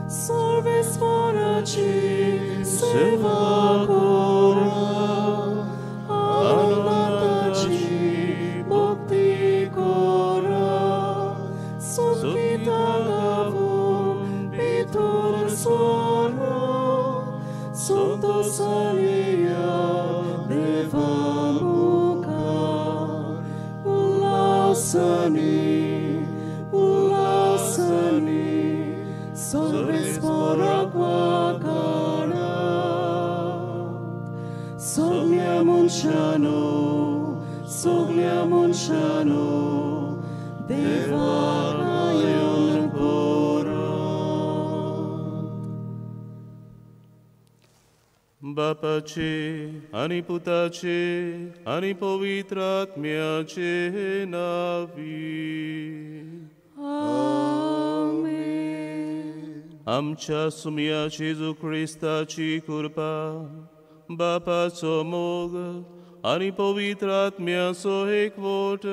सर्वेश्वराची सेवा करा, आनंदाची भक्ती करा, सुखिता गावून भितर सोरा, संतोषाने या देवा मुखार, उल्लासाने सर्वेस्पराक वाखाणा. सगळ्या मनशानो देवाक गायन करात. बापाचे आणि पुताचे आणि पवित्र आत्म्याचे नावी. आमच्या सुमया जेजू ख्रिस्ताची कृपा, बापाचो मोग आणि पवित्र आत्म्याचो एकवट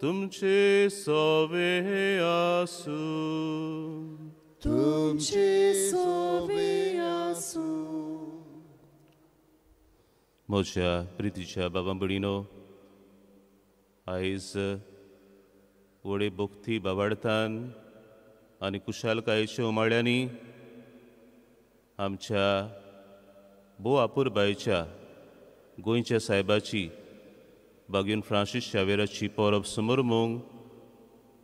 तुमचे सोवे आसू. म्हज्या प्रितीच्या बाबा भयणीनो, आयज व्हडे भक्ती बाबाडतान आनी कुशालकायेच्या उमाळ्यांनी आमच्या भोव आपुरबायेच्या गोंयच्या सायबाची भगिनी फ्रांसीस शावेराची परब समोरमूंक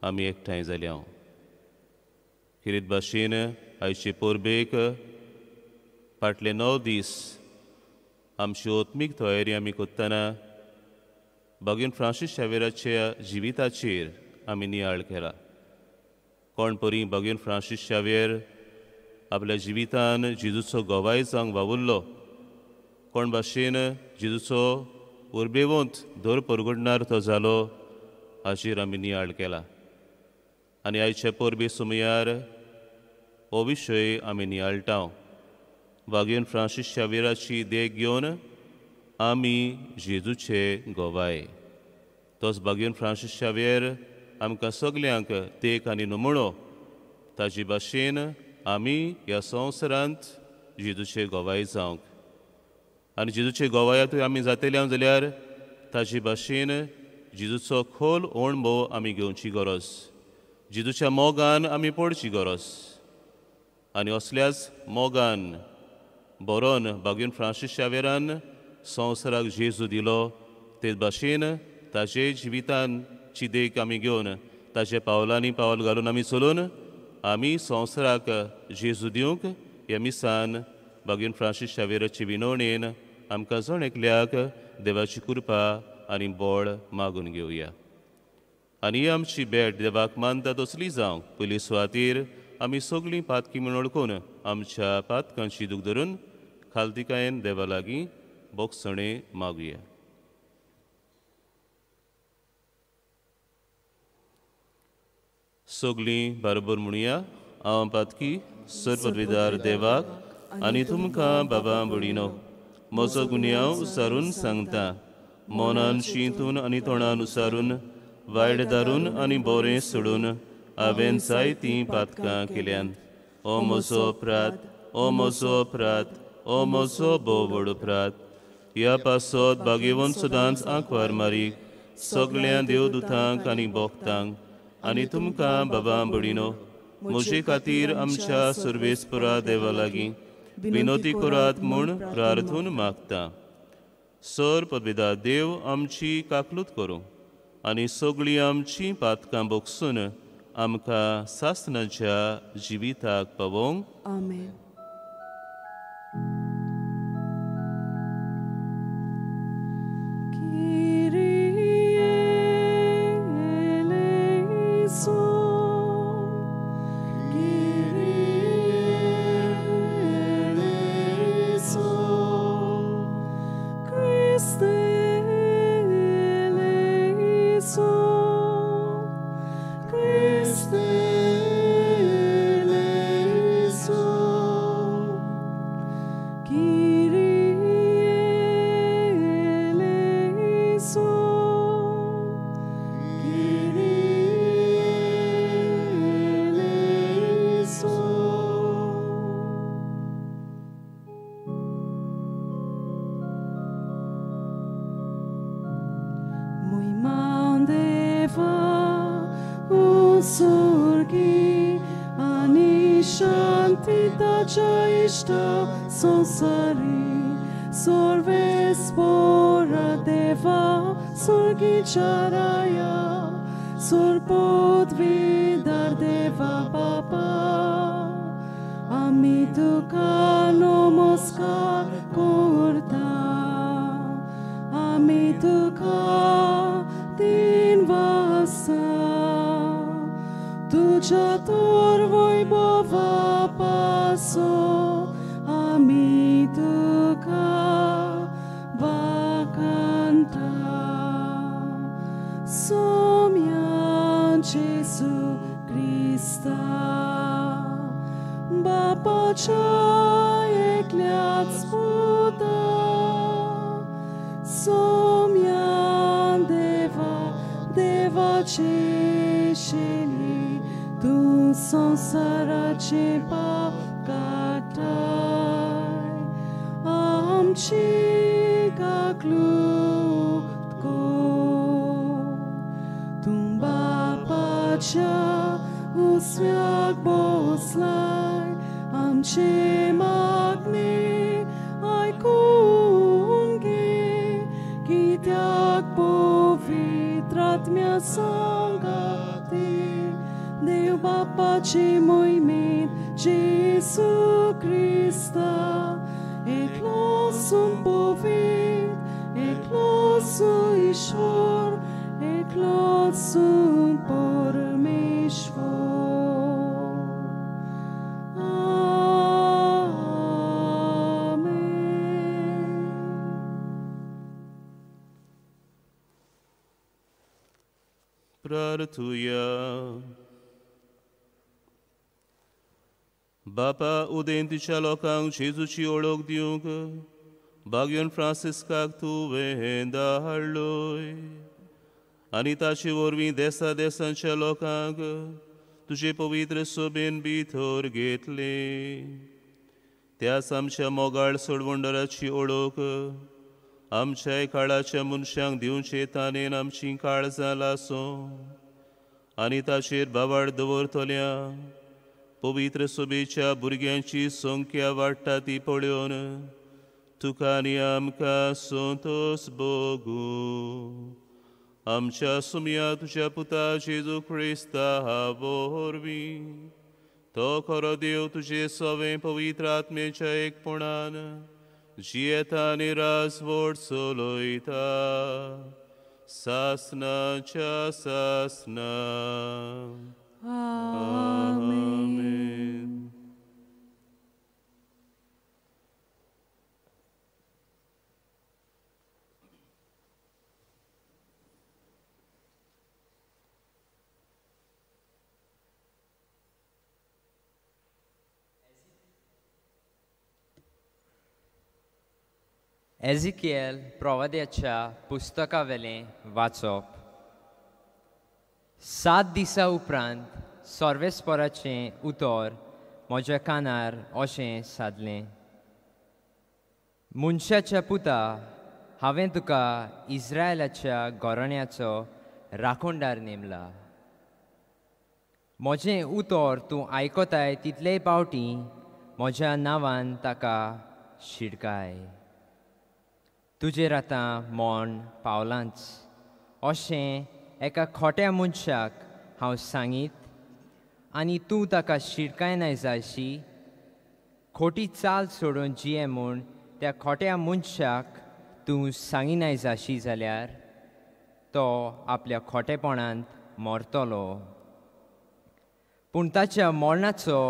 आमी एकठांय जाल्या. खेरीत भाशेन आयचे परबेक फाटले 9 दीस आमची ओत्मीक तयारी आमी करतना भगिनी फ्रांसीस शावेराच्या जिविताचेर आमी नियाळ केला. कोण परी भगिनी फ्रांसीस शावेर आपल्या जिवितान जेजूचो गोवाय जावंक वावुरलो, कोण भाशेन जेजूचो उर्बेवंत दर परगडणार तो जालो हाचेर आमी नियाळ केला. आनी आयच्या परबे सुमयार हो विशय आमी नियाळटाव. भगिनी फ्रांसीस शावेराची देख घेवन आमी जेजूचे गोवाय. तोच भगिनी फ्रांसीस शावेर आमकां सगल्यांक तेक आनी नमुणो, ताचे भाशेन आमी ह्या संवसारांत जेजूचे गोवाय जावंक. आनी जेजूचे गोवायातूय आमी जातल्या जाल्यार ताचे भाशेन जेजूचो खोल ओणभव आमी घेवची गरज, जेजूच्या मोगान आमी पडची गरज. आनी असल्याच मोगान बरोवन भगिनी फ्रांसीस शावेरान संवसाराक जेजू दिलो, ते भाशेन ताचे जिवितान देख आमी घेवन ताचे पावलांनी पावल घालून आमी चलून आमी संवसाराक जेजू दिवंक ह्या मिसान भगिनी फ्रांसीस शावेराची विनवणेन आमकां जण एकल्याक देवाची कृपा आनी बळ मागून घेवया. आनी आमची भेट देवाक मानता तसली जावंक पयली सुवातेर आमी सगळीं पातकी म्हूण ओळखून आमच्या पातकांची दूख धरून खालतिकायेन देवा लागीं बोगसणे मागुया. सगळीं बरोबर म्हणुया. हांव पातकी सर्वपदवीदार देवाक आनी तुमकां बाबा भयणीनो, म्हजो गुन्यांव उसारून सांगता. मोनान चिंतून आनी तोंडान उसारून, वायट दारून आनी बरें सोडून हांवें जायतीं पातकां केल्यान. ओ म्हजो अपराध, ओ म्हजो अपराध, ओ म्हजो भोव व्हड अपराध. ह्या पासत भाग्यवंत सदांच आंकवार मारीक सगळ्या देवदूतांक आनी भोगतांक आनी तुमकां बाबा भयणीनो, म्हजे खातीर आमच्या सर्वेस्परा देवा लागीं विनोती करात म्हूण प्रार्थून मागता. सर पदवीदार देव आमची काकलूत करूं आनी सगळीं आमचीं पातकां बोगसून आमकां सासणाच्या जिविताक पावोवंक. आमेन. Christe eleison. शांतीताच्या इष्ट संसारी सर्वेस्पर देवा स्वर्गीच्या राया सर्वोद्विदार देवा बाबा आम्ही तुका नमस्कार करता आम्ही तुका तीन वाजता तुझ्या तोर वैभवा पासो आम्ही तुका वाकांता सोम्या जेसू क्रिस्ता बापाच्या एकल्याच पुता सोम्या देवा देवाचे शेली तू संसाराचे पाप काटाय आमची काकलूत को तू बापाच्या उस्व्याक बसलाय आमचे मागणे ऐकून घे कित्याक पवित्र आत्म्या संगाती देव बापाचे मोहिमेत जेसू क्रिस्ता एकलोसून पवित्र एकलोसून ईश्वर एकलोसून परमेश्वर प्रार्थूया बापा उदेंतीच्या लोकांक जेजूची ओळख दिवंक बागयोन फ्रांसिस्काक तुवें धाडलोय आनी ताचे वरवीं देसा देसांच्या लोकांक तुजे पवित्र सोबेन भितर घेतले त्याच आमच्या मोगाळ सोडवंडराची ओळख आमच्या काळाच्या मनशांक दिवचे तानेन आमची काळजां लासो आनी ताचेर बाबाड दवरतल्या पवित्र सोबेच्या भुरग्यांची संख्या वाडटा ती पळोवन तुका आनी आमकां संतोष भोगू आमच्या सुमया तुज्या पुता जेजू क्रिस्ता वरवीं तो खरो देव तुजे सवें पवित्र आत्मेच्या एकपणान जियेता आनी राजवट चलयता सासनाच्या सासना आमेन. एझिकिएल प्रवाद्याच्या पुस्तकावेलें वाचप 7 दिसां उपरांत सर्वेस्पराचें उतर म्हज्या कानार अशें सादलें मनशाच्या पुता हांवें तुका इस्रायलाच्या घराण्याचो राखणदार नेमला म्हजें उतर तूं आयकताय तितलेय पावटी म्हज्या नांवान ताका शिडकाय तुजेर आतां मोण पावलांच अशें एका खोट्या मनशाक हांव सांगीत आनी तूं ताका शिडकाय नाय जायशी खोटी चाल सोडून जिये म्हूण त्या खोट्या मनशाक तूं सांगिनाय जाशी जाल्यार तो आपल्या खोटेपणांत मरतलो पूण ताच्या मरणाचो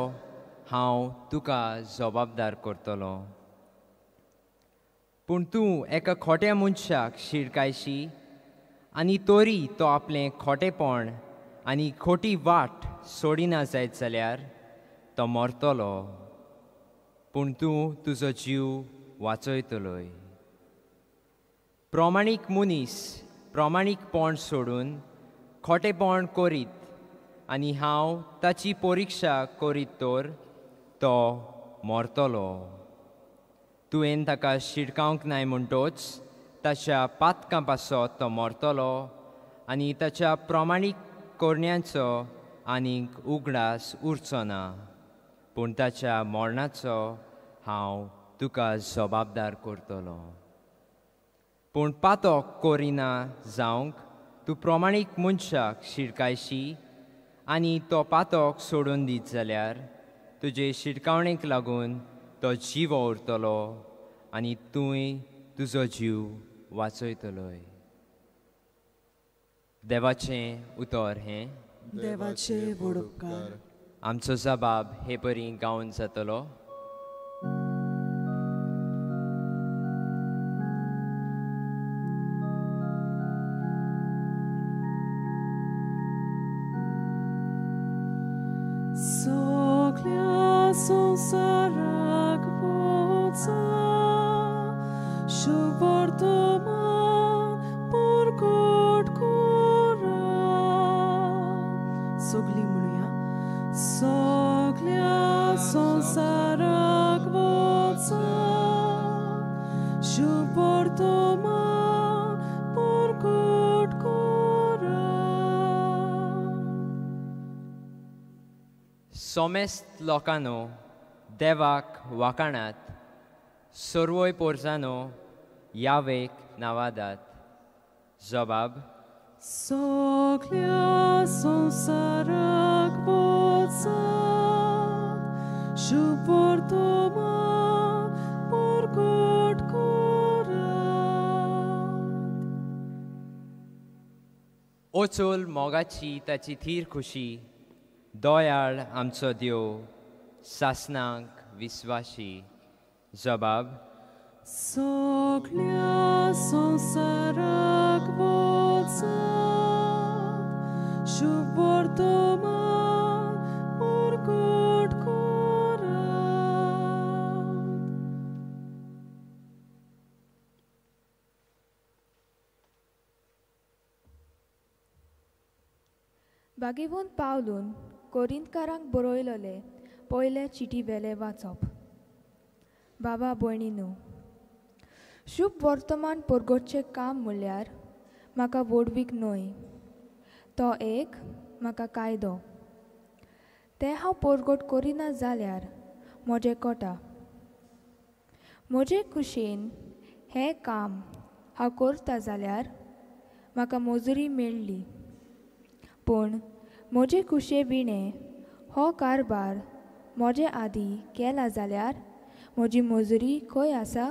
हांव तुका जबाबदार करतलो पूण तूं एका खोट्या मनशाक शिडकायशी आनी तोरी तो आपलें खोटेपण आनी खोटी वाट सोडिना जायत जाल्यार तो मरतलो पूण तूं तुजो जीव वाचयतलोय प्रमाणीक मनीस प्रमाणीकपण सोडून खोटेपण करीत आनी हांव ताची परिक्षा करीत तर तो मरतलो तुवें ताका शिडकावंक नाय म्हणटोच ताच्या पातकां पासत तो मरतलो आनी ताच्या प्रमाणीक करण्यांचो आनीक उगडास उरचो ना पूण ताच्या मरणाचो हांव तुका जबाबदार करतलो. पूण पातोक कोरिना जावंक तूं प्रमाणीक मनशाक शिरकायशी आनी तो पातोक सोडून दीत जाल्यार तुजे शिरकावणेक लागून तो जीव उरतलो आनी तुवें तुजो जीव वाचयतलोय. देवाचें उतर हें देवाचे व्हड उपकार. आमचो जबाब हे परी गावन जातलो. सगळ्या संवसाराक वचा, शुभ वर्तमान परगट करा. सगळीं म्हणुया. सगळ्या संवसाराक वचा, शुभ वर्तमान परगट करा. सोमेस्त लोकांनो देवाक वाखाणात, सर्वोय पोरसानो यावेक नावादात. जबाब सगळ्या संवसाराक वचा, शुभ वर्तमान परगट करा. ओचोल मोगाची ताची थीर खुशी, दोयाळ आमचो देव सासनांक विस्वाशी. जबाब सगळ्या संवसाराक वचा, शुभ वर्तमान परगट करा. बागेवून पावलून कोरिंतकारांक बरयलेले पयले चिटी वेले वाचप. बाबा भयणीनो, शुभ वर्तमान परगटचें काम म्हणल्यार म्हाका वडवीक न्हय, तो एक म्हाका कायदो. तें हांव परगट करिना जाल्यार म्हजें कोटा. म्हजे कुशीन हें काम हांव करता जाल्यार म्हाका मजुरी मेळ्ळी. पूण म्हजे कुशे विणें हो कारबार म्हजे आदीं केला जाल्यार म्हजी मजुरी खंय आसा?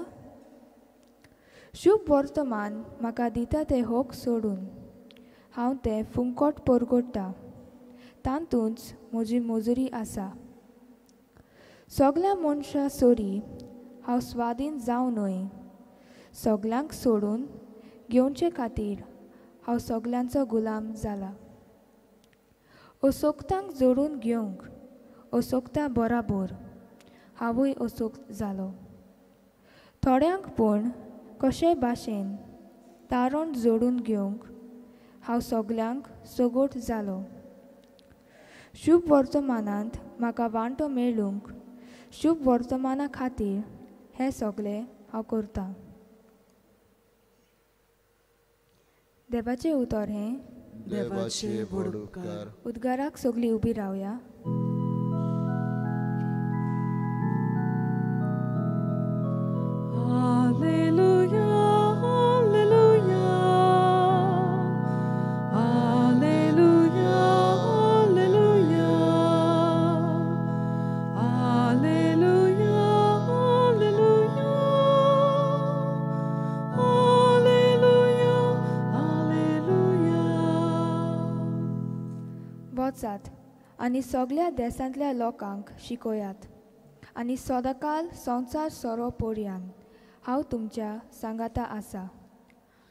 शुभ वर्तमान म्हाका दिता तें होक सोडून हांव तें फुंकट परगडटा, तातूंच म्हजी मजुरी आसा. सगळ्या मनशां सोरी हांव स्वाधीन जावं न्हय, सगळ्यांक सोडून घेवचे खातीर हांव सगळ्यांचो गुलाम जाला. असोक्तांक जोडून घेवंक असोक्ता बराबर हांवूय असोक्त जालो. थोड्यांक पूण कशे भाशेन तारण जोडून घेवंक हांव सगळ्यांक सोगोट जालो. शुभ वर्तमानांत म्हाका वांटो मेळूंक शुभ वर्तमाना खातीर हें सगळें हांव करतां. देवाचें उतर हें देवाचे व्हड उपकार. उद्गाराक सगळीं उबी रावया. Alleluia, alleluia, alleluia, alleluia, alleluia, alleluia, alleluia, alleluia. वचात आनी सगळ्या देशांतल्या लोकांक शिकोयात आनी सदांकाल संवसार सोरो पोरयान हांव तुमच्या सांगाता आसा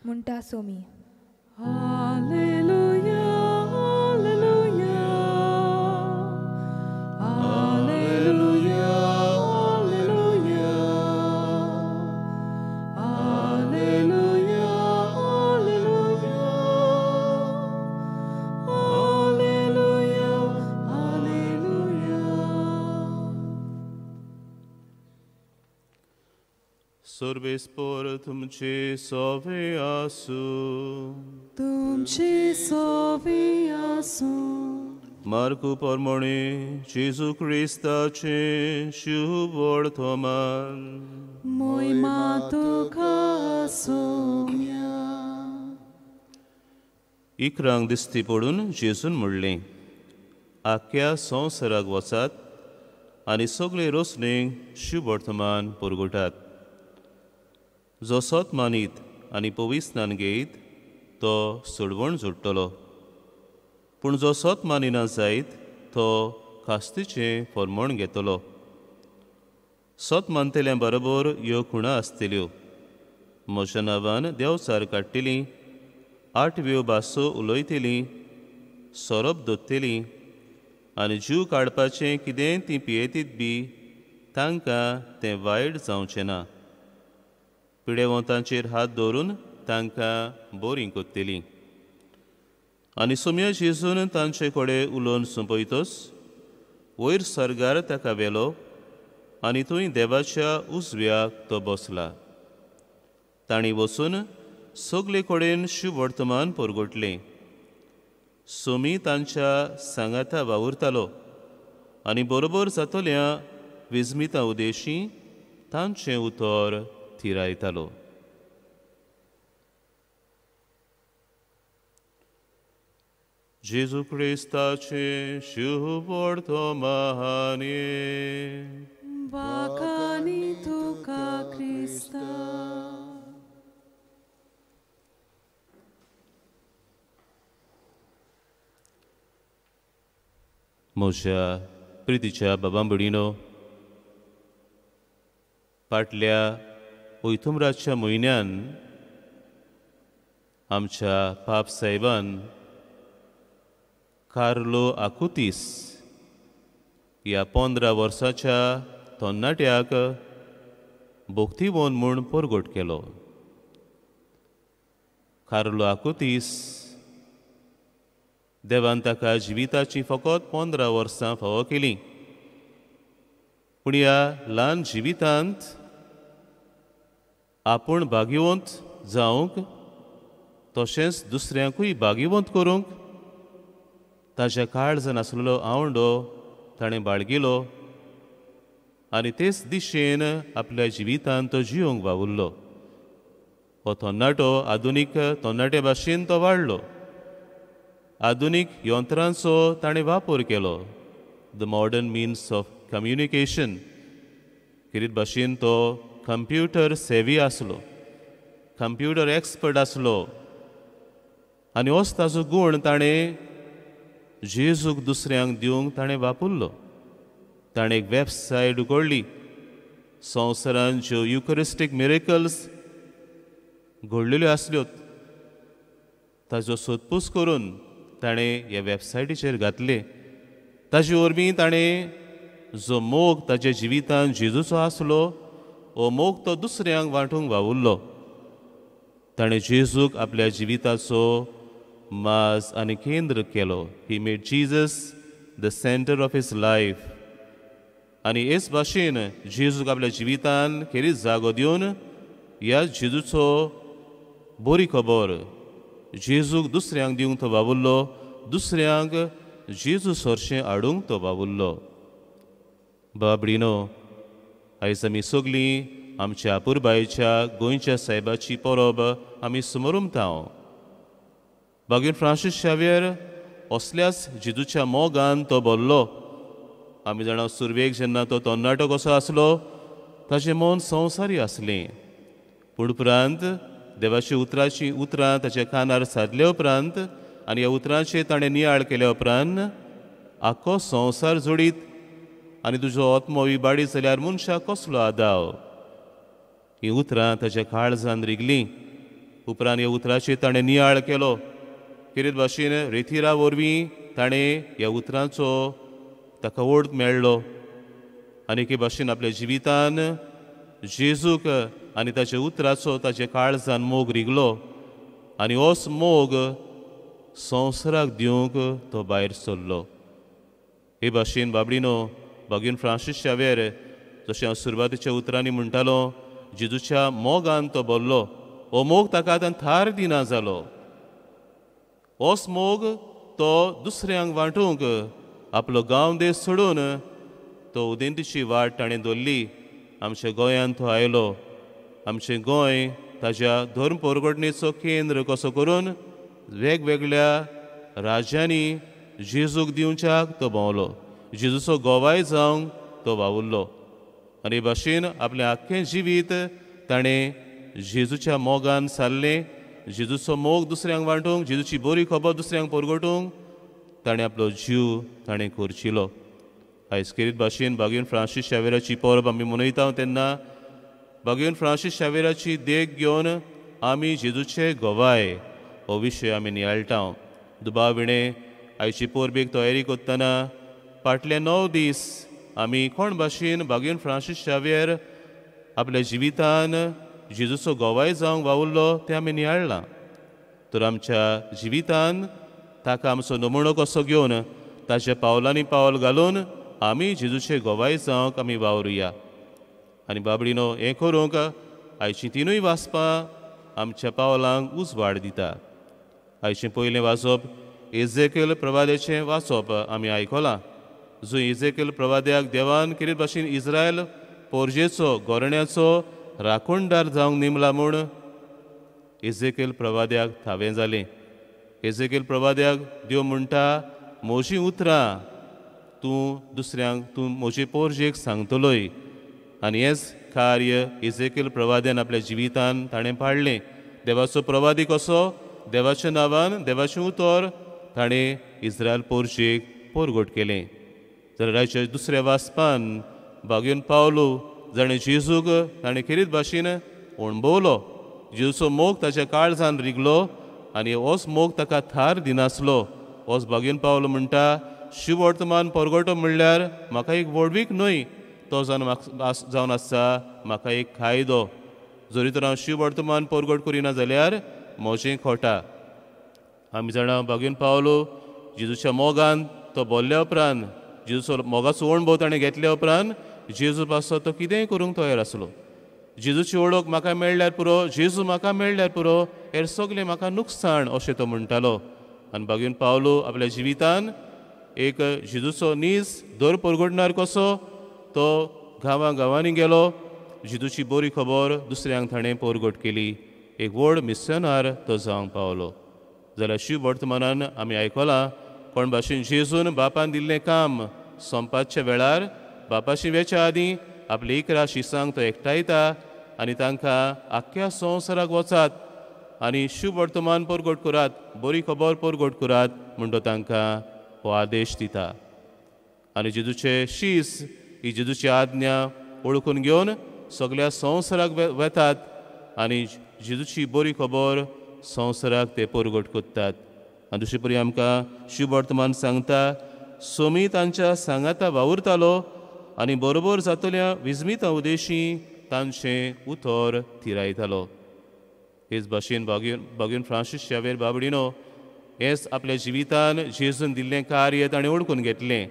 म्हणटा Somi. Alleluia, alleluia, alleluia, alleluia, alleluia, alleluia, alleluia, alleluia. Sorvespor तुमचे सोवे आसू, तुमची सोवी आसूं. मार्कू पोरमोणी जेजू क्रिस्ताचे शुभ वर्तमान मोहिमा तुका सोम्या. इकरांक दिसती पडून जेजून म्हणलें, आख्या संवसाराक वचात आनी सगळे रोसणेक शुभ वर्तमान पुरगटात. जो सोत मानीत आनी पवित्र स्नान घेयत तो सोडवण जोडटलो, पूण जो सोत मानिना जायत तो कास्तीचें फर्मोण घेतलो. सोत मानतेल्या बरोबर ह्यो खुणां आसतल्यो. म्हज्या नांवान देवचार काडटलीं, 8 भासो उलयतलीं, सोरोप दोत्तलीं, आनी जीव काडपाचें कितेंय तीं पियेतीत बी तांकां तें वायट जावचें ना. पिडेवंतांचेर हात दवरून तांकां बोरीं कोत्तलीं. आनी सोम्या जेजून तांचे कडेन उलोवन सोंपयतोच वयर सर्गार ताका व्हेलो आनी थंय देवाच्या उजव्याक तो बसला. तांणी वचून सगळे कडेन शुभ वर्तमान परगटलें. सोमी तांच्या सांगाता वावुरतालो आनी बरोबर जातल्या विजमितां उदेशी तांचें उतर थिरायतालो. जेजू क्रिस्ताचे शुभ वर्तमान बाकानी तुका क्रिस्ता. म्हज्या प्रितीच्या बाबां भयणीनो, फाटल्या ओयतुमराच्या म्हयन्यान आमच्या पाप साहेबान कार्लो आकुतीस ह्या 15 वर्साच्या तरणाट्याक भोक्तीवोन म्हूण परगट केलो. कार्लो आकुतीस देवान ताका जिविताची फकत 15 वर्सां फावो केलीं, पूण ह्या ल्हान जिवितांत आपूण भाग्यवंत जावंक तशेंच दुसऱ्यांकूय भाग्यवंत करूंक ताच्या काळजान आसलेलो आवंडो ताणें बाळगिलो आनी तेच दिशेन आपल्या जिवितांत तो जिवंक वावुरलो. हो तरणाटो आधुनीक तरणाटे भाशेन तो वाडलो. आधुनीक यंत्रांचो ताणें वापर केलो. The modern means of communication. कितें भाशेन तो कंप्युटर सेवी आसलो, कंप्युटर एक्सपर्ट आसलो आनी होच ताजो गूण ताणें जेजूक दुसऱ्यांक दिवंक ताणें वापरलो. ताणें एक वेबसायट उगडली. संवसारांत ज्यो युकरिस्टीक मिरेकल्स घडलेल्यो आसल्योत ताजो सोदपूस करून ताणें ह्या वेबसायटीचेर घातले. ताजे वरवीं ताणें जो मोग ताच्या जिवितांत जेजूचो आसलो हो मोग तो दुसऱ्यांक वांटूंक वावुरलो. ताणें जेजूक आपल्या जिविताचो माज आनी केंद्र केलो. He made Jesus the centre of his life. आनी हेच भाशेन जेजूक आपल्या जिवितान खेरीज जागो दिवन ह्या जेजूचो बरी खबर जेजूक दुसऱ्यांक दिवंक तो वावुरलो, दुसऱ्यांक जेजू सोरशें हाडूंक तो वावुरलो. बाबडीनो, आयज आमी सगळीं आमच्या आपुरबायेच्या गोंयच्या सायबाची परब आमी समरुमतांव. भगीन फ्रांसीस शावेर असल्याच जेजूच्या मोगान तो भरलो. आमी जाणा सुरवेक जेन्ना तो तरणाटो कसो आसलो ताचें मन संवसारी आसलें, पूण उपरांत देवाची उतरां ताच्या कानार सादल्या उपरांत आनी ह्या उतरांचेर ताणें नियाळ केल्या उपरांत आख्खो संवसार जोडीत आनी तुजो आत्मो विबाडीत जाल्यार मनशाक कसलो आदाव. ही उतरां ताच्या काळजान रिगलीं. उपरांत ह्या उतराचेर ताणें नियाळ केलो. कितें भाशेन रेथिरा वरवीं ताणें ह्या उतरांचो ताका ओळख मेळ्ळो आनी एके भाशेन आपल्या जिवितान जेजूक आनी ताच्या उतराचो ताच्या काळजान मोग रिगलो आनी होच मोग संवसाराक दिवंक तो भायर सरलो. हे भाशेन बाबडीनो, भगीन फ्रांसीस शावेर जशें हांव सुरवातेच्या उतरांनी म्हणटालो, जेजूच्या मोगान तो भरलो. हो मोग ताका आतां थार दिना जालो. होच मोग तो दुसऱ्यांक वांटूंक आपलो गांव देश सोडून तो उदेंतीची वाट ताणें दवरली. आमच्या गोंयांत तो आयलो. आमचें गोंय ताच्या धर्म परगडणेचो केंद्र कसो करून वेगवेगळ्या राज्यांनी जेजूक दिवच्याक तो भोंवलो. जेजूचो गोवाय जावंक तो वावुरलो. आनी भाशेन आपलें आख्खें जिवीत ताणें जेजूच्या मोगान सारलें. जेजूचो मोग दुसऱ्यांक वांटूंक, जेजूची बरी खबर दुसऱ्यांक परगटूंक ताणें आपलो जीव ताणें करचिलो. आयज खेरीत भाशेन भगवान फ्रांसीस शावेराची परब आमी मनयता तेन्ना भगवान फ्रांसीस शावेराची देख घेवन आमी जेजूचे गोवाय हो विशय आमी नियाळटा. दुबाविणें आयची परबेक तयारी करतना फाटले 9 दीस आमी कोण भाशेन भगवान फ्रांसीस शावेर आपल्या जिवितान जेजूचो गोवाय जावंक वावुरलो तें आमी नियाळ्ळां. तर आमच्या जिवितान ताका आमचो नमुणो कसो घेवन ताच्या पावलांनी पावल घालून आमी जेजूचे गोवाय जावंक आमी वावरुया. आनी बाबडीनो हें करूंक आयचीं 3 वाचपां आमच्या पावलांक उजवाड दिता. आयचें पयलें वाचप एजेकेल प्रवाद्याचें वाचप आमी आयकलां. जो एजेकेल प्रवाद्याक देवान कितें भाशेन इस्रायल पोरजेचो गोरण्याचो राखणदार जावंक नेमला म्हूण एजेकेल प्रवाद्याक थावें जालें. एजेकेल प्रवाद्याक देव म्हणटा म्हजीं उतरां तूं म्हजे पोरजेक सांगतलोय. आनी हेंच कार्य एजेकेल प्रवाद्यान आपल्या जिवितान ताणें पाळलें. देवाचो प्रवादी कसो देवाच्या नांवान देवाचें उतर ताणें इस्रायल पोरजेक परगट केलें. जाल्यार आयच्या दुसऱ्या वाचपान भगवान पावलो जाणें जेजूक ताणें खेरीत भाशेन अणभवलो. जेजूचो मोग ताच्या काळजान रिगलो आनी होच मोग ताका थार दिनासलो. होच भगवान पावलो म्हणटा शुभ वर्तमान परगटो म्हणल्यार म्हाका एक वळवीक न्हय, तो जावन आसता म्हाका एक कायदो. जरी तर हांव शुभ वर्तमान परगट करिना जाल्यार म्हजें खोटा. आमी जाणा भगवान पावलो जेजूच्या मोगान तो बोल्ल्या उपरांत जेजूचो मोगाचो अणभव ताणें घेतल्या उपरांत जेजू पासो तो कितेंय करूंक तयार आसलो. जेजूची ओळख म्हाका मेळ्ळ्यार पुरो, जेजू म्हाका मेळ्ळ्यार पुरो, हेर सगलें म्हाका नुकसाण अशें तो म्हणटालो. आनी भगवान पावलो आपल्या जिवितान एक जेजूचो नीज दर परगटणार कसो तो गांवांनी गेलो. जेजूची बरी खबर दुसऱ्यांक ताणें परगट केली. एक व्हड मिशनार तो जावंक पावलो. जाल्यार शिव वर्तमानान आमी आयकलां कोण भाशेन जेजून बापान दिल्लें काम सोंपपाच्या वेळार बापाची वेच्या आदीं आपले 11 शिसांक तो एकठांयता आनी तांकां आख्ख्या संवसाराक वचात आनी शुभ वर्तमान परगट करात, बरी खबर परगट करात म्हूण तो तांकां हो आदेश दिता. आनी जेजूचे शीस ही जेजूची आज्ञा ओळखून घेवन सगळ्या संवसाराक वेतात आनी जेजूची बरी खबर संवसाराक ते परगट करतात. आनी दुसरे परी आमकां शुभ वर्तमान सांगता सोमी तांच्या सांगाता वावुरतालो आनी बरोबर जातल्या विजमितां उदेशी तांचें उतर थिरायतालो. हेच भाशेन भगवान फ्रांसीस शावेर बाबडीनो हेच आपल्या जिवितान जेजून दिल्लें कार्य ताणें ओळखून घेतलें.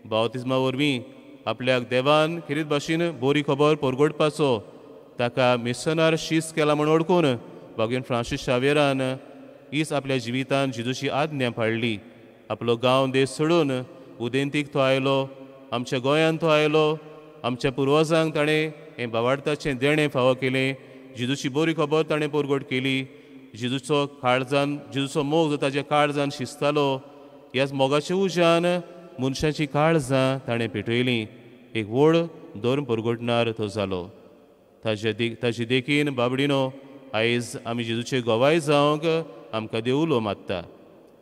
बावतिजमा वरवीं आपल्याक देवान खेरीत भाशेन बरी खबर परगटपाचो ताका मिशनार शीस केला म्हूण ओळखून भगवान फ्रांसीस शावेरान हीच आपल्या जिवितान जेजूची आज्ञा पाळली. आपलो गांव देश सोडून उदेंतीक तो आयलो, आमच्या गोंयांत तो आयलो. आमच्या पुर्वजांक ताणें हें भावार्थाचें देणें फावो केलें. जेजूची बरी खबर ताणें परगट केली. जेजूचो काळजान जेजूचो मोग जो ताच्या काळजान शिजतालो ह्याच मोगाच्या उज्यान मनशाची काळजां ताणें पेटयलीं. एक व्हड धर्म परगटणार तो जालो. ताचे देखीन बाबडीनो आयज आमी जेजूचे गोवाय जावंक आमकां देवलो मागता.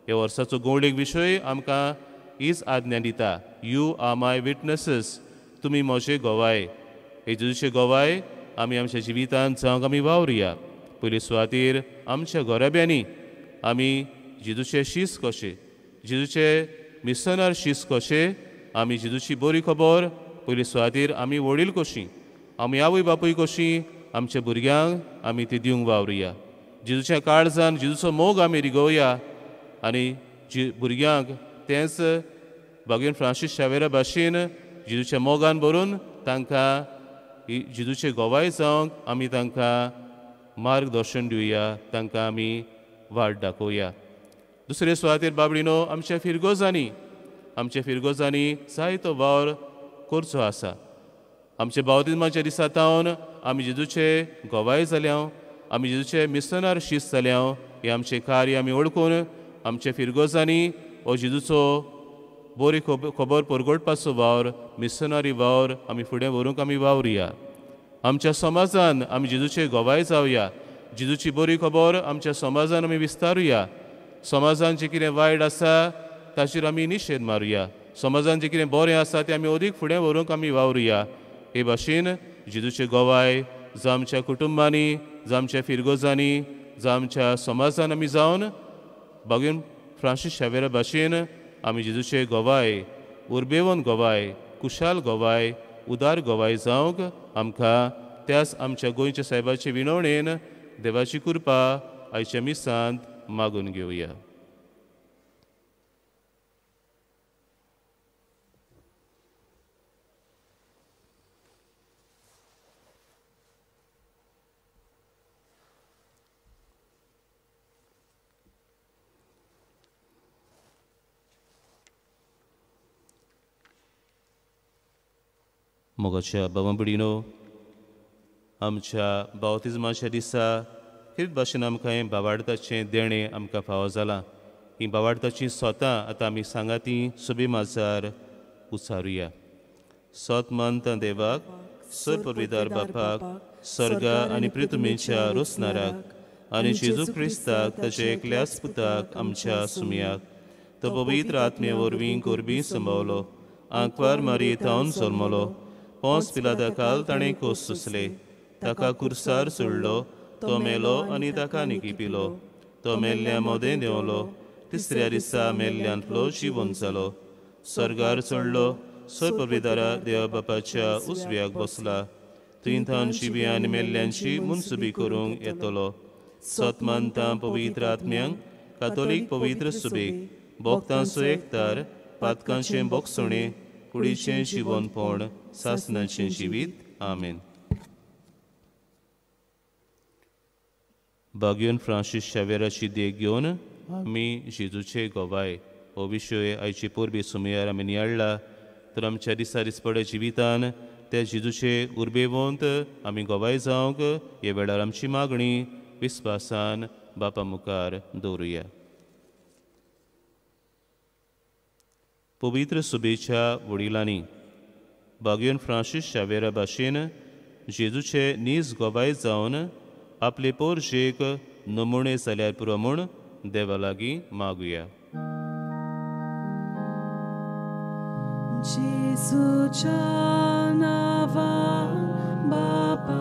ह्या वर्साचो गवळेक विशय आमकां हीच आज्ञा दिता यू आर माय विटनेसीस, तुमी म्हजे गोवाय. हे जेजूचे गोवाय आमी आमच्या जिवितांत जावंक आमी वावरुया. पयली सुवातेर आमच्या घोराब्यांनी आमी जेजूचे शीस कशें, जेजूचे मिशनार शीस कशें, आमी जेजूची बरी खबर पयली सुवातेर आमी वडील कशीं, आमी आवय बापूय कशीं आमच्या भुरग्यांक आमी ती दिवंक वावरुया. जेजूच्या काळजान जेजूचो मोग आमी रिगोवया आनी भुरग्यांक तेंच भगवान फ्रांसीस शावेरा भाशेन जेजूच्या मोगान भरून तांकां जेजूचे गोवाय जावंक आमी तांकां मार्गदर्शन दिवया, तांकां आमी वाट दाखोवया. दुसरे सुवातेर बाबडीनो आमच्या फिरगोजांनी जायतो वावर करचो आसा. आमच्या बावतिजमाच्या दिसा तावन आमी जेजूचे गोवाय जाल्या, आमी जेजूचे मिशनर शिस्त जाल्या. हे आमचे कार्य आमी ओळखून आमच्या फिरगोजांनी हो जेजूचो बरी खबर परगडपाचो वावर, मिशनरी वावर आमी फुडें व्हरूंक आमी वावरुया. आमच्या समाजान आमी जेजूचे गोवाय जावया. जेजूची बरी खबर आमच्या समाजान आमी विस्तारुया. समाजान जे कितें वायट आसा ताचेर आमी निशेध मारुया. समाजान जे कितें बरें आसा तें आमी अदीक फुडें व्हरूंक आमी वावरुया. हे भाशेन जेजूचे गोवाय जावं आमच्या कुटुंबांनी, जावं आमच्या फिरगोजांनी, जावं आमच्या समाजान आमी जावन बागून फ्रांसीस शावेरा भाशेन आमी जेजूचे गोवाय, उर्बेवन गोवाय, कुशाल गोवाय, उदार गोवाय जावंक आमकां त्याच आमच्या गोंयच्या साहेबाचे विनवणेन देवाची कृपा आयच्या मिसांत मागून घेवया. मोगाच्या बावंबडीनो, आमच्या बावतिजमाच्या दिसा कितें भाशेन आमकां हें बावार्थाचें देणें आमकां फावो जालां. ही बावार्थाची सोतां आतां आमी सांगाती सुबे माजार उचारुया. सोत मानता देवाक, सर्पविदार बापाक, स्वर्गा आनी पृथ्वीच्या रोसनाराक आनी जेजू क्रिस्ताक ताचे एकल्याच पुताक आमच्या सुमयाक तो पवित्र आत्मे वरवीं कोरबी संभवलो, आंकवार मारी तावन जल्मलो, पोंस पिलादा काल ताणें कोस सुसले, ताका कुर्सार सोडलो, तो मेलो आनी ताका निकिपिलो, तो मेल्ल्या मोदें देंवलो, तिसऱ्या दिसा मेल्ल्यांतलो जिवंत जालो, स्वर्गार चडलो, सर्पविदारा देवा बापाच्या उजव्याक बसला, थंय थान जिवी आनी मेल्ल्यांची मुनसुबी करूंक येतलो. सत मानता पवित्र आत्म्यांक, कातोलीक पवित्र सुबेक, भोगतांचो एकतार, पातकांचें बोगसणें, कुडीचें जिवनपण, सासणाचें जिवीत. आमेन. बागयोन फ्रांसीस शावेराची देख घेवन आमी जेजूचे गोवाय हो विशय आयची पोरबी सुमयार आमी नियाळ्ळा. तर आमच्या दिसा दिसपड्या जिवितान ते जेजूचे उर्बेवंत आमी गोवाय जावंक हे वेळार आमची मागणी विस्वासान बापा मुखार दवरुया. पवित्र सुबेच्या वडिलांनी बागयोन फ्रांसीस शावेरा भाशेन जेजूचे नीज गोवाय जावन आपले पोरशेक नमुणे जाल्यार पुरो म्हूण देवा लागीं मागुया. जेजूच्या नांवान बापा,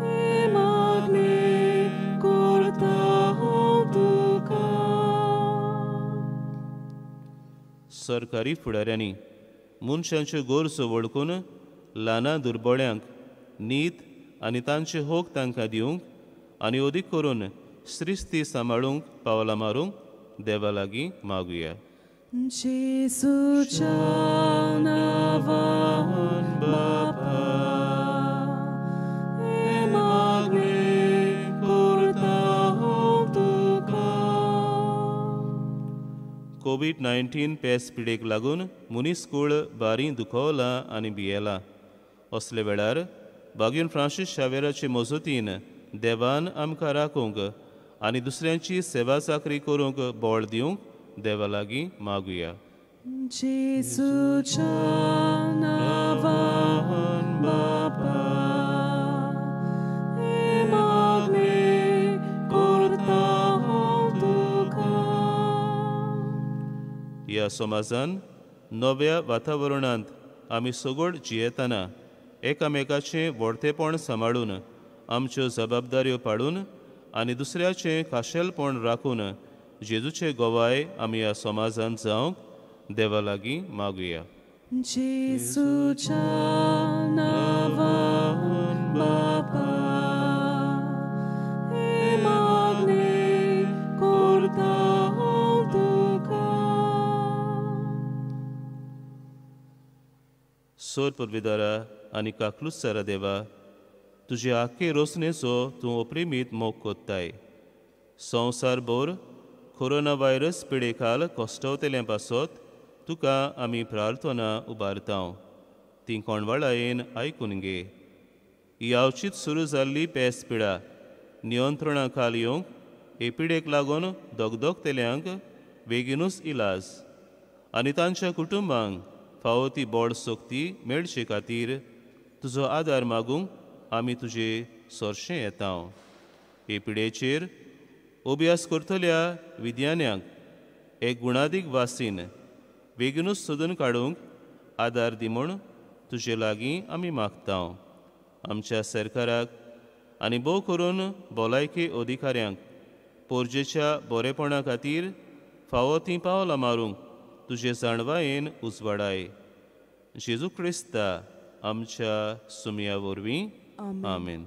हे मागणे करता हांव तुका. सरकारी फुडाऱ्यांनी मनशांच्यो गरजो वळखून ल्हाना दुर्बळ्यांक नीत आनी तांचे होक तांकां दिवंक आनी अदीक करून श्रिस्ती सांबाळूंक पावलां मारूंक देवा लागीं मागुया. जेजूच्या नांवान बापा, हे मागणे करता हांव तुका. कोविड-19 पेस पिडेक लागून मनीसकूळ बारीं दुखवलां आनी भियेलां. असले वेळार बागयोन फ्रांसीस शावेराचे मजतीन देवान आमकां राखूंक आनी दुसऱ्यांची सेवा चाकरी करूंक बोळ दिवंक देवा लागीं मागुया. जेजूच्या नांवान बापा, हे मागणे करता हांव तुका. ह्या समाजान नव्या वातावरणांत आमी सगोड जियेतना एकामेकाचें व्हडतेपण सांबाळून आमच्यो जबाबदाऱ्यो पाडून आनी दुसऱ्याचें खाशेलपण राखून जेजूचे गोवाय आमी ह्या समाजांत जावंक देवा लागीं मागुया. जेजूच्या नांवान बापा, हे मागणे करता हांव तुका. सोर पदवीदारा आनी काकलुसारा देवा, तुजे आख्खे रोसणेचो तूं अप्रिमीत मोग कोत्ताय. संवसार भर कोरोना व्हायरस पिडेखाल कोश्टवतल्या पासत तुका आमी प्रार्थना उबारतांव ती कोणवाळायेन आयकून घे. ही आवचीत सुरू जाल्ली पेस पिडा नियंत्रणा खाल येवंक हे पिडेक लागून दोगदोगतेल्यांक बेगीनूच इलाज आनी तांच्या कुटुंबांक फावो ती बोड सोक्ती मेळचे खातीर तुजो आदार मागूंक आमी तुजे सोरशें येतांव. हे पिडेचेर अभ्यास करतल्या विद्यान्यांक एक गुणादीक वासीन बेगीनूच सोदून काडूंक आदार दी म्हूण तुजे लागीं आमी मागतांव. आमच्या सरकाराक आनी भोव करून भलायकी अधिकाऱ्यांक पोरजेच्या बरेपणा खातीर फावो तीं पावलां मारूंक तुजे जाणवायेन उजवाडाय. जेजू क्रिस्ता आमच्या सुमया वरवीं आमेन.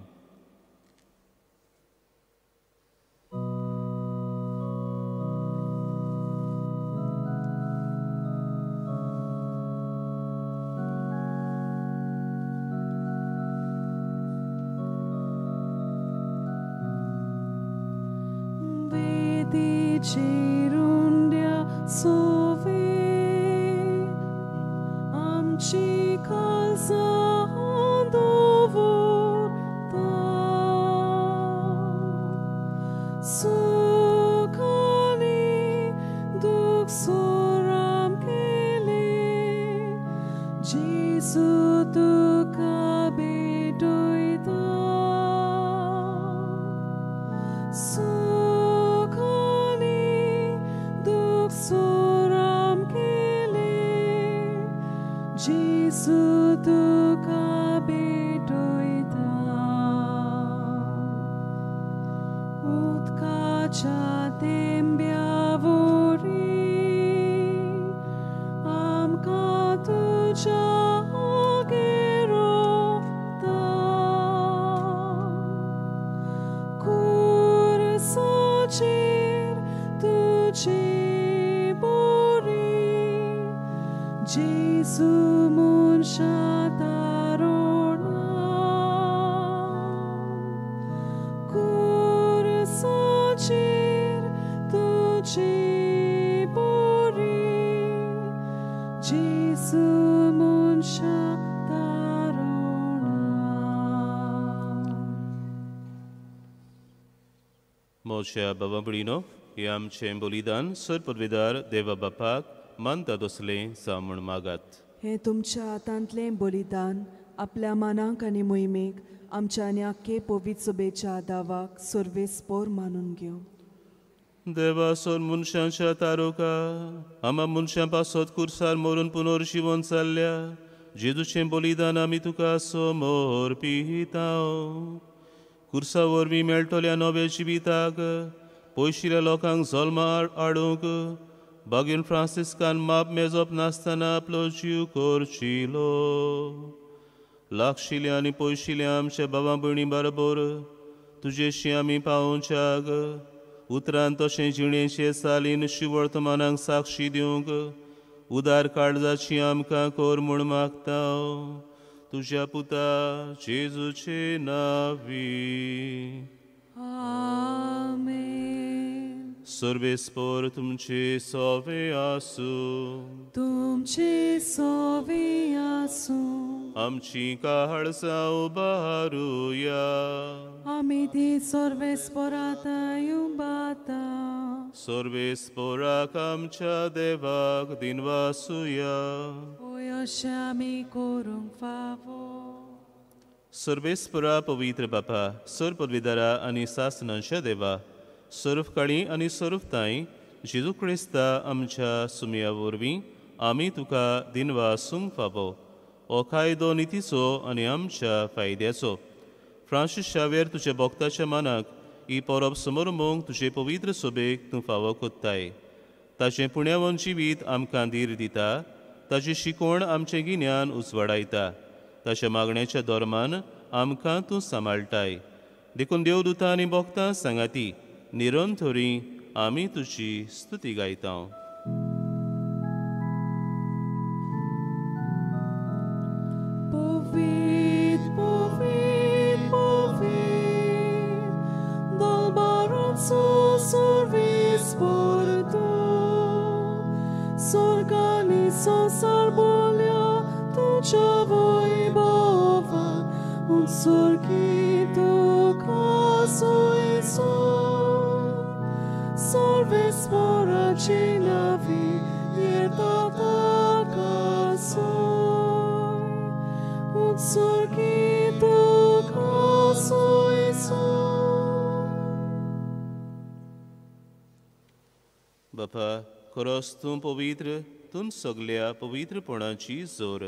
Cirundia sove amci calzando vorta sukali duk soram kele Jesu tuka bedoita soram kele Jesu tuka bedoita utkacha tembiavori amka tuja gerota kursacher tuji Jesu munsha tarona kursacher tuji bori Jesu munsha tarona. मोच्या बाबाबडीनो हे आमचें बलिदान सरपदवीदार देवा बापाक मानता तसलें जावून मागात. हे तुमच्या हातांतलें बलिदान आपल्या मानाक आनी मोहिमेक आमच्या आनी आख्खे पवित्र सभेच्या दावाक सर्वेस्पोर मानून घेवं. देवा सोन मनशांच्या तारोका आमा मनशां पासत कुर्सार मरून पुनर्जीवन जाल्ल्या जेजूचें बलिदान आमी तुका समोर पितांव. कुर्सा वरवीं मेळटल्या नव्या जिविताक पयशिल्ल्या लोकांक जल्मा हाडूंक बागीन फ्रांसिस्कान माप मेजप नासतना आपलो जीव करचिलो. लागशिल्ल्या आनी पयशिल्ल्या आमच्या भावां भयणी बरोबर तुजेशी आमी पावोवच्याक उतरान तशें जिणेचे सालीन शिवर्तमानाक साक्षी दिवंक उदार काळजाची आमकां कोर म्हूण मागतांव तुज्या पुता जेजूचे नांवी. आमेन. सर्वेस्पोर तुमचे सोवे आसूं. तुमचे सोवे आसूं. आमची काळजां उबारुया. आमी ती सर्वेस्पोरात युबाता. सर्वेस्पोराक आमच्या देवाक दिनवासुया. ओय अशें आमी करूंक फावो. सर्वेस्परा पवित्र बापा सरपदवीदारा आनी सासनांच्या देवा सर्वकाळी आनी सर्वताय जेजू क्रिस्ता आमच्या सुमया वरवीं आमी तुका दिनवासूंक फावो. हो कायदो नितीचो आनी आमच्या फायद्याचो. फ्रांसीस शावेर तुज्या भक्ताच्या मानाक ही परब समोरमोंग तुजे पवित्र सोबेक तूं फावो कोत्ताय. ताचें पुण्यावन जिवीत आमकां धीर दिता. ताची शिकवण आमचें गिन्यान उजवाडायता. ताच्या मागण्याच्या धर्मान आमकां तूं सांबाळटाय. देखून देवदूतां आनी भक्तां सांगाती निरंतरी आमी तुजी स्तुती गायतांव. Sorvis por संसार बोल्या तुझ्या वैभवान उत्सर्गी तुका सोयीसोर सर्वेस्पराची नावी येतात आकाशोर उत्सर्गी तुका सोयीसोर. बापा खरोच तूं पवित्र, तूं सगल्या पवित्रपणाची जोर.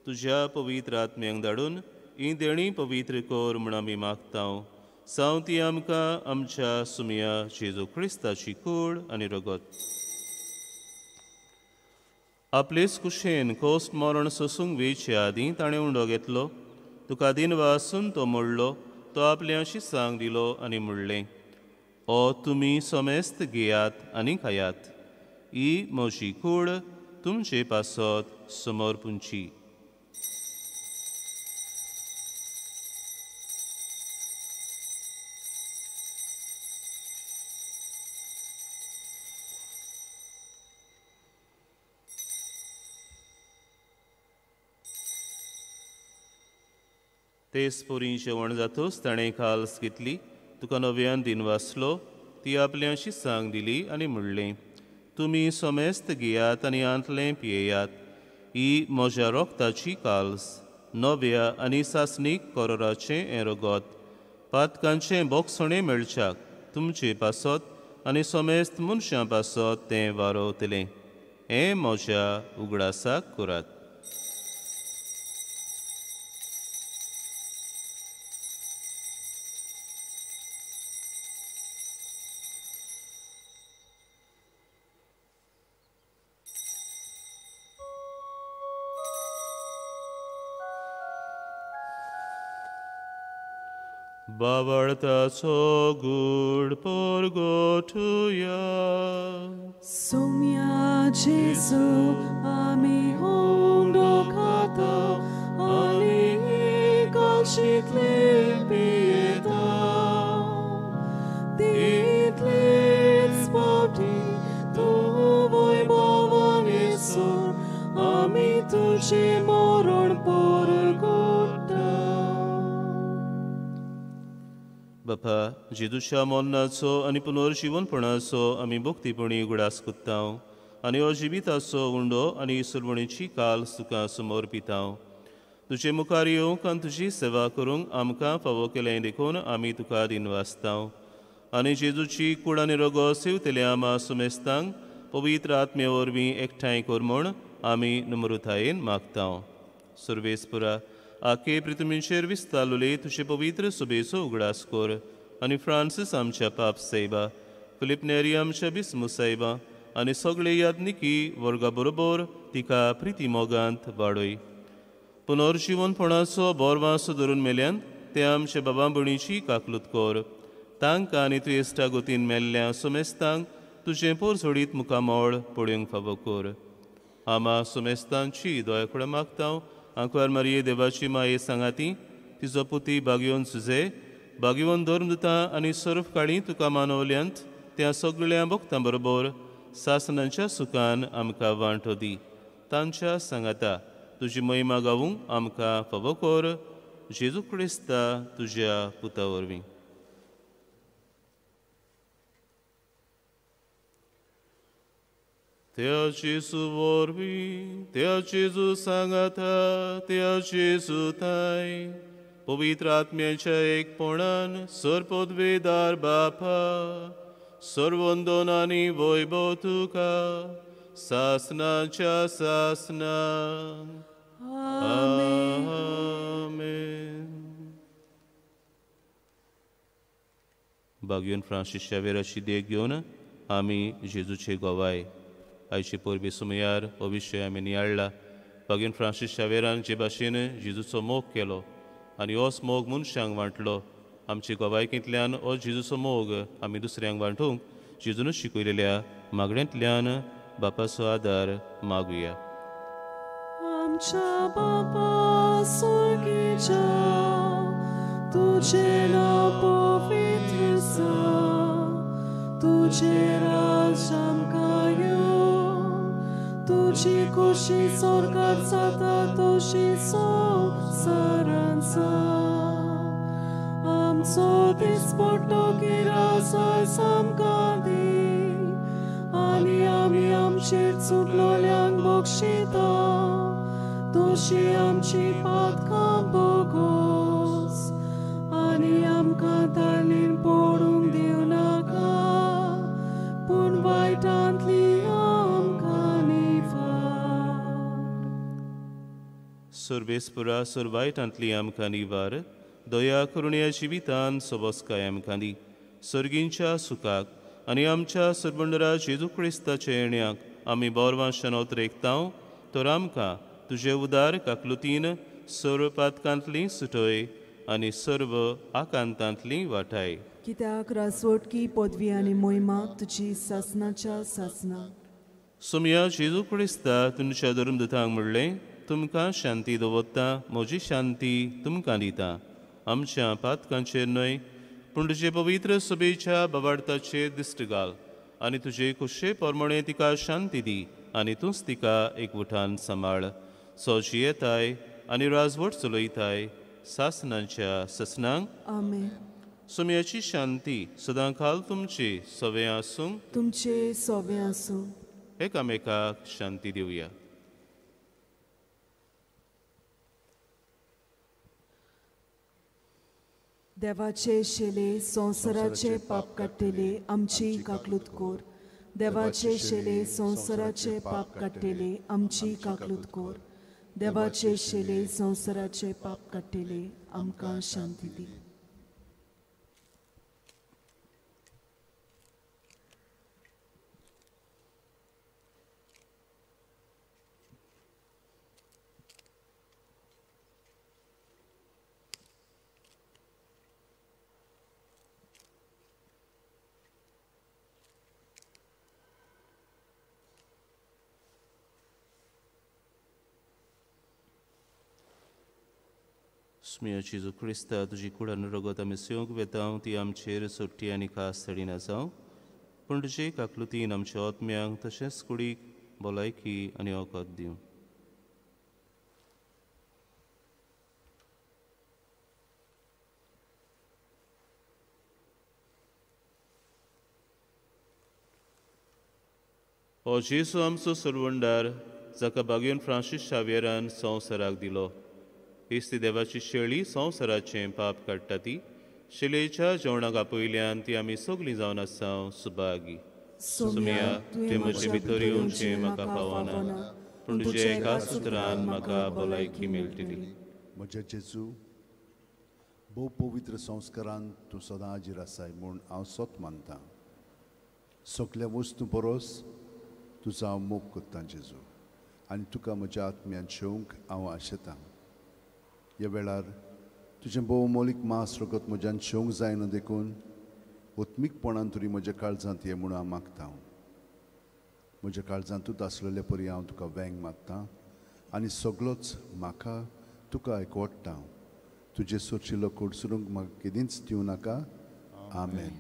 तुज्या पवित्र आत्म्यांक धाडून ही देणी पवित्र कोर म्हूण आमी मागतांव. जावं ती आमकां आमच्या सुमया जेजू क्रिस्ताची कूड आनी रगत. आपलेच कुशेन कोस्ट मरण सोसूंक वेचे आदीं ताणें उंडो घेतलो. तुका दिन वासून तो मोडलो. तो आपल्या शिसांक दिलो आनी म्हणलें, ओ तुमी सोमेस्त घेयात आनी खायात. ही म्हजी कूड तुमचे पासत समोर पुंची. तेच पोरी जेवण जातूच ताणें खाल्स घेतली. तुका नव्यान दिन वाचलो. ती आपल्या शिसांक दिली आनी म्हणलें, तुमी सोमेस्त घेयात आनी आंतलें पियेयात. ही म्हज्या रोगताची काल्स, नव्या आनी सासणीक कोरोराचें हें रगत. पातकांचें बोगसणें मेळच्याक तुमचे पासत आनी सोमेस्त मनशां पासत तें वारोवतलें. हें म्हज्या उगडासाक करात. बावळताचो गूड परगोठुया. सुम्या जेजू आमी होंडो खाता आनी काशीतले पियेता. तितलेच पावटी तूं वैभवान येसोर आमी तुजें मरण परगोट्टा. बापा जेजूच्या मोन्नाचो आनी पुनर्जीवनपणाचो आमी भोक्तीपणी उगडास कोत्तांव आनी अजिविताचो उंडो आनी सुरवणेची काल तुका समोर पितांव. तुजे मुखार येवंक आनी तुजी सेवा करूंक आमकां फावो केलें देखून आमी तुका दिन वाचतांव. आनी जेजूची कूड आनी रगत सेवतल्या आमा सुमेस्तांक पवित्र आत्मे वरवीं एकठांय कर म्हूण आमी नम्रतायेन मागतांव. सर्वेस्परा आखे पृथ्वीचेर विस्तारलोले तुजे पवित्र सुबेचो उगडास कर. आनी फ्रांसीस आमच्या पाप सायबा, फिलिप नेरी आमच्या बिस्मू सायबा आनी सगळे याज्ञिकी वर्गा बरोबर तिका प्रिती मोगांत वाडय. पुनर्जीवनपणाचो बोरवांसो धरून मेल्यांत ते आमच्या बाबा भयणीची काकलूत कर. तांकां आनी तुयेस्टा गोतीन मेल्ल्या सुमेस्तांक तुजें पोरसोडीत मुखामोळ पळोवंक फावो कर. आमा सुमेस्तांची दोयाकडे मागतांव. आंकवार मारये देवाची माये सांगाती, तिजो पुती बागयोन सुजे, बागयोन धर्मदुतां आनी सर्व काळी तुका मानवल्यांत त्या सगळ्या भक्तां बरोबर सासनांच्या सुखान आमकां वांटो दी. तांच्या सांगाता तुजी महिमा गावूंक आमकां फावो कर. जेजू क्रिस्ता तुज्या पुता वरवीं. त्या जेजू वरवीं, त्या जेजू सांगाता, त्या जेजू थाय पवित्र आत्म्याच्या एकपणान सर्वपदवेदार बापा सर्वंदोन आनी वैभव तुका सासनाच्या सासनान. आमेन. बागयोन फ्रांसीस शावेराची देख घेवन आमी जेजूचे गोवाय आयचे परबे सुमयार हो विशय आमी नियाळ्ळा. बागयोन फ्रांसीस शावेरान जे भाशेन जेजूचो मोग केलो आनी होच मोग मनशांक वांटलो. आमचे गोवायकींतल्यान हो जेजूचो मोग आमी दुसऱ्यांक वांटूंक जेजूनच शिकयलेल्या मागण्यांतल्यान बापाचो आदार मागुया. आमच्या बापा सुर्गीच्या तुजें नांव पवित्र आसा. तुजें राज आमकां येवं. तुझी खुशी स्वर्गात जाता तशी संसारांचा आमचो दिसपट्टो गिरासय आमकां दी आनी आमी आमचेर चुकलोल्यांक बक्षिता तशी आमची पातकां बोगोस आनी आमकां ताळणेन पडूंक दिवं नाका पूण वायटांतली आमकां निवार. सुरबेसपुरा सुरवायटांतली आमकां निवार दया करून ह्या जिवितान सोबस्काय आमकां दी. सर्गींच्या सुखाक आनी आमच्या सुरबंडरा जेजू क्रिस्ताच्या येण्याक आमी बोरवांशान उतरेकतांव तर आमकां तुजे उदार काकलुतीन सर्व पातकांतली सुटय आनी सर्व आकांतांतली वाटाय. कित्याक रासवटकी पदवी आनी मोहिमा तुजी सासनाच्या सासना. सुमया जेजू क्रिस्ता तुमच्या धर्मदुतांक म्हणलें तुमकां शांती दवरता म्हजी शांती तुमकां दिता. आमच्या पातकांचेर न्हय पूण तुजे पवित्र सभेच्या बवाडताचेर दिश्ट घाल आनी तुजे खुशे पोरमणे तिका शांती दी आनी तूंच तिका एकवटान सांबाळ. सोजी येताय आनी राजवट चलयताय सासनांच्या ससनांक. आमेन. सुमयाची शांती सदां काल तुमची सवे आसूं तुमचे सोवे आसूं. एकामेकाक शांती दिवया. देवाचे शेले संवसाराचे पाप काडटेले आमची काकलूत कोर. देवाचे शेले संवसाराचे पाप काडटेले आमची काकलूत कोर. देवाचे शेले संवसाराचे पाप काडटेले आमकां शांती दी. स्मिया जेजू क्रिस्ता तुजी कुडान रगत आमी सेवंक वेतांव ती आमचेर सोडटी आनी खास थडीन आसांव पूण तुजे काकलुतीन आमच्या आत्म्यांक तशेंच कुडीक भलायकी आनी वखद दिवं. हो जेसू आमचो सुरवंडार जाका बागेवन फ्रांसीस शावेरान संवसाराक दिलो. इस्ती देवाची शेळी संवसाराचें पाप काडटा ती शिलेच्या जेवणाक आपयल्यान ती आमी सगलीं जावन आसांव सुभागी. सुमया तुवें म्हजे भितर येवचें म्हाका पावना पूण तुजे एका सुत्रान म्हाका भलायकी मेळटली. म्हज्या जेजू भोव पवित्र संस्कारान तूं सदां हाजीर आसाय म्हूण हांव सोत मानतां. सगल्या वस्तू बरोस तुजो हांव मोग करतां जेजू आनी तुका म्हज्या आत्म्यान शेवंक हांव आशेतां. ह्या वेळार तुजें भोव मोलीक मास रगत म्हज्यान शेवंक जायना देखून ओत्मीकपणान तरी म्हज्या काळजांत ये म्हूण हांव मागतां. म्हज्या काळजांतूच आसलेले परी हांव तुका वेंग मागतां आनी सगळोच म्हाका तुका एकवडटां. तुजे सोरशिल्लो कोडसरूंक म्हाका केदींच दिवं नाका. आमेन.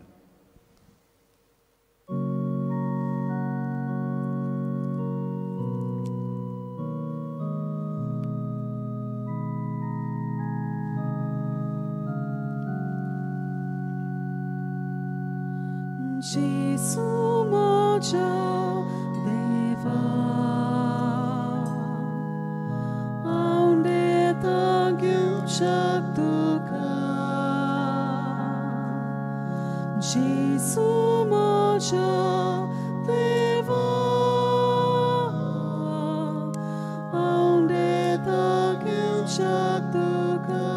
जेसू म्हज्या देवा हांव देतां घेवच्याक तुका. जेसू म्हज्या देवा हांव देतां घेवच्याक तुका.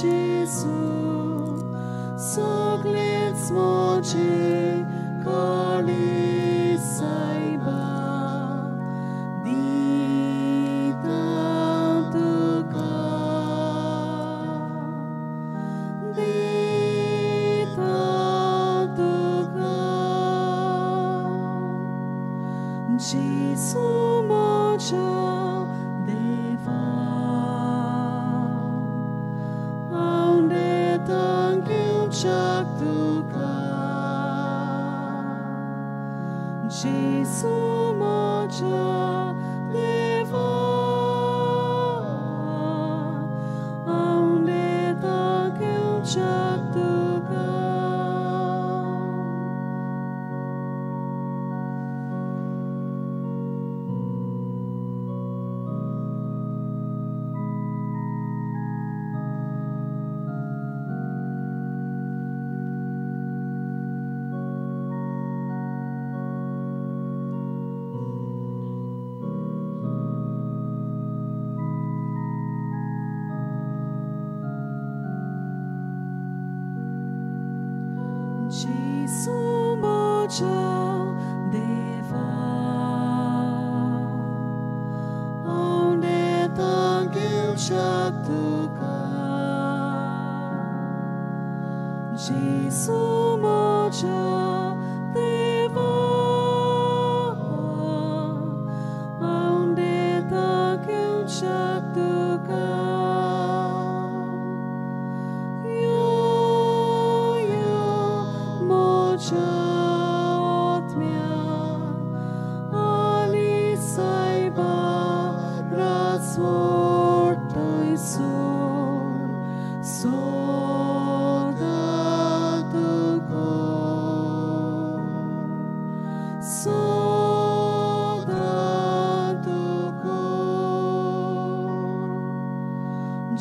Jesu, sogleț moce cali saiba, dita tuca, Jesu moce deva. घेवच्याक तुका जेसू म्हज्या देवा हांव नेता घेवच्याक तुका जेसू म्हज्या देवा हांव नेता घेवच्याक तुका जेसू म्हज्या देवा हांव नेता घेवच्याक तुका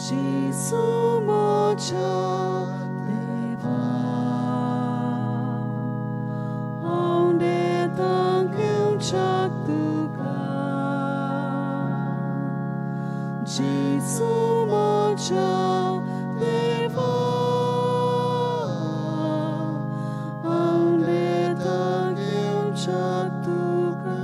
Jesu moja deva onde tangeu chak tuka Jesu moja deva onde tangeu chak tuka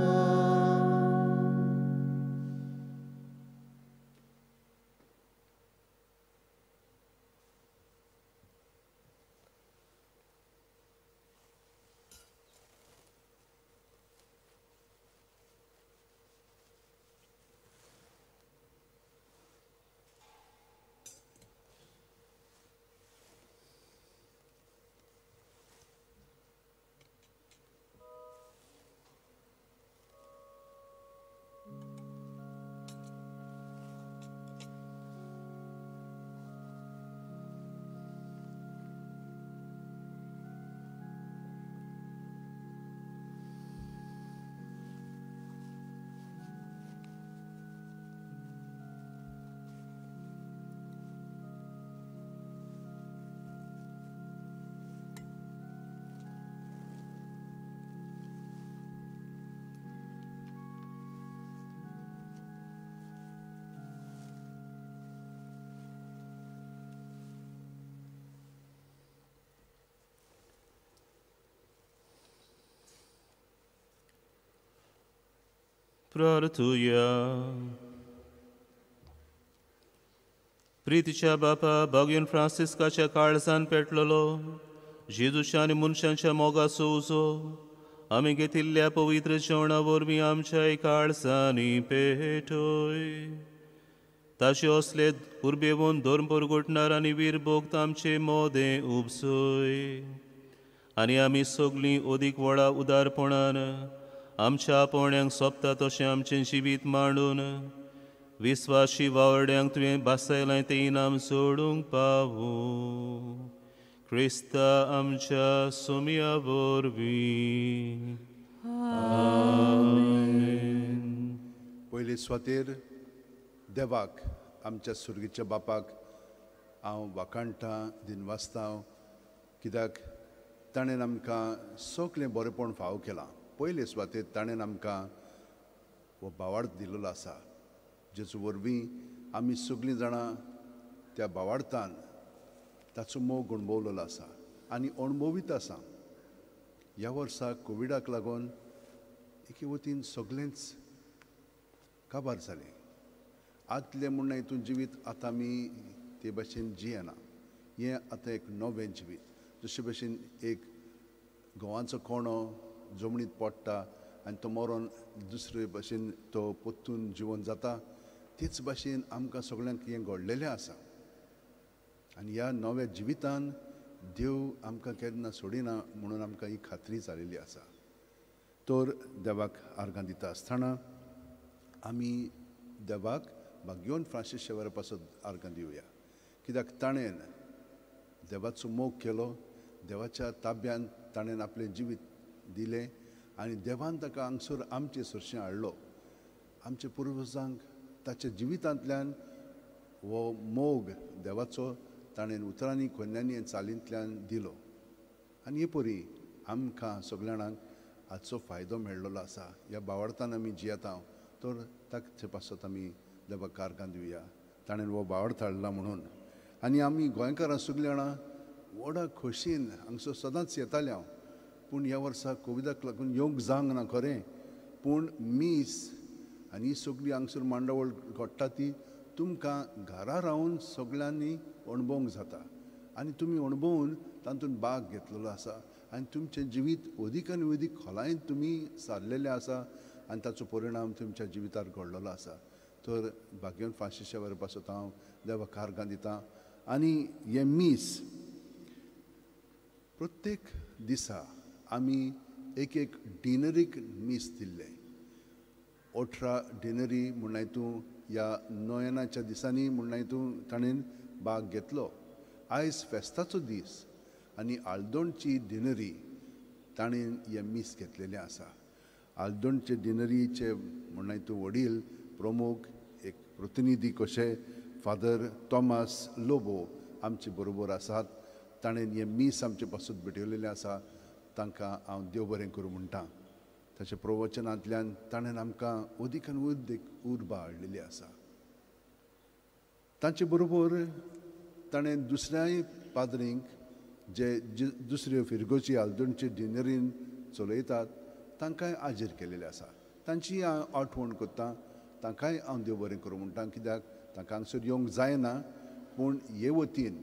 प्रार्थूया. प्रितीच्या बापा बागीन फ्रांसिस्काच्या काळजान पेटलेलो जेजूच्या आनी मनशांच्या मोगाचो उजो आमी घेतिल्ल्या पवित्र जेवणा वरवीं आमच्या काळजांनी पेटोय. ताचे असले उर्बेवून धर्म परगटणार आनी वीर भोगत आमचे मोदें उपसोय आनी आमी सगलीं ओदीक व्हडा उदारपणान आमच्या आपोवण्यांक सोंपता तशें आमचें जिवीत मांडून विस्वासी वावड्यांक तुवें बासायलां तें इनाम सोडूंक पावूं. क्रिस्ता आमच्या सोमया वरवीं. आमेन. पयले स्वातेर देवाक आमच्या सुर्गीच्या बापाक हांव वाकाणटां दिनवासतां कित्याक ताणें आमकां सगलें बरेंपण फावो केलां. पयले सुवातेर ताणें आमकां हो भावार्थ दिल्लो आसा जेचो वरवीं आमी सगलीं जाणां त्या भावार्थान ताचो मोग अणभवलेलो आसा आनी अणभवीत आसा. ह्या वर्सा कोविडाक लागून एके वतीन सगळेंच काबार जालें. आदलें म्हणून हितून जिवीत आतां आमी ते भाशेन जियेना. हें आतां एक नवें जिवीत. जशे भशेन एक गंवाचो कोणो जमनीत पडटा आनी तो मरोन दुसरे भाशेन तो पोत्तून जिवन जाता तेच भाशेन आमकां सगळ्यांक हें घडलेलें आसा. आनी ह्या नव्या जिवितान देव आमकां केन्ना सोडिना म्हणून आमकां ही खात्री जालेली आसा. तर देवाक आर्गां दिता आसतना आमी देवाक भाग्योन फ्रांसीस शेवेरा पासून आर्गां दिवया. कित्याक ताणें देवाचो मोग केलो, देवाच्या ताब्यान ताणें आपलें जिवीत दिलें आनी देवान ताका हांगसर आमचे सरशें हाडलो. आमच्या पुर्वजांक ताच्या जिवितांतल्यान हो मोग देवाचो ताणें उतरांनी कोन्यांनी चालींतल्यान दिलो. आनी हे परी आमकां सगळ्या जाणांक हाचो फायदो मेळ्ळलो आसा. ह्या बावडतान आमी जियेता तर ताचे पासत आमी देवाक आर्गां दिवया. ताणें हो बावडतो हाडला म्हणून. आनी आमी गोंयकारां सगळीं जाणां व्हडा खोशयेन हांगसर सदांच येताले हांव. पूण ह्या वर्सा कोविडाक लागून येवंक जावंक ना खरें, पूण मीस आनी ही सगळीं हांगसर मांडावळ घडटा ती तुमकां घरा रावन सगळ्यांनी अणभवंक जाता. आनी तुमी अणभवून तातूंत भाग घेतलेलो आसा आनी तुमचें जिवीत अदीक आनी अदीक खोलायेन तुमी सारलेलें आसा आनी ताचो परिणाम तुमच्या जिवितार घडलेलो आसा. तर भाग्योन फ्रांसीस शेवेरा पासत हांव देवाक आर्गां दितां. आनी हे मीस प्रत्येक दिसा आमी एक डिनरीक मीस दिल्ले. 18 डिनरी म्हणून हितून ह्या नोयनाच्या दिसांनी म्हणून हितून ताणें भाग घेतलो. आयज फेस्ताचो दीस आनी आल्दोणची डिनरी ताणें हे मीस घेतलेलें आसा. आल्दोणचे डिनरीचे म्हणून हितून वडील प्रमुख एक प्रतिनिधी कशे फादर थॉमस लोबो आमचे बरोबर आसात. ताणें हें मीस आमचे पासून भेटयलेलें आसा. तांकां हांव देव बरें करूं म्हणटा. ताच्या प्रवचनांतल्यान ताणें आमकां अदीक आनी अदीक उर्बा हाडलेली आसा. तांचे बरोबर ताणें दुसऱ्याय पाद्रींक जे दुसऱ्यो फिरगोची आल्दोणचे डिनरीन चलयतात तांकांय आजीर केलेले आसा. तांची हांव आठवण करतां. तांकांय हांव देव बरें करूं म्हणटा. कित्याक तांकां हांगसर येवंक जायना पूण हे वतीन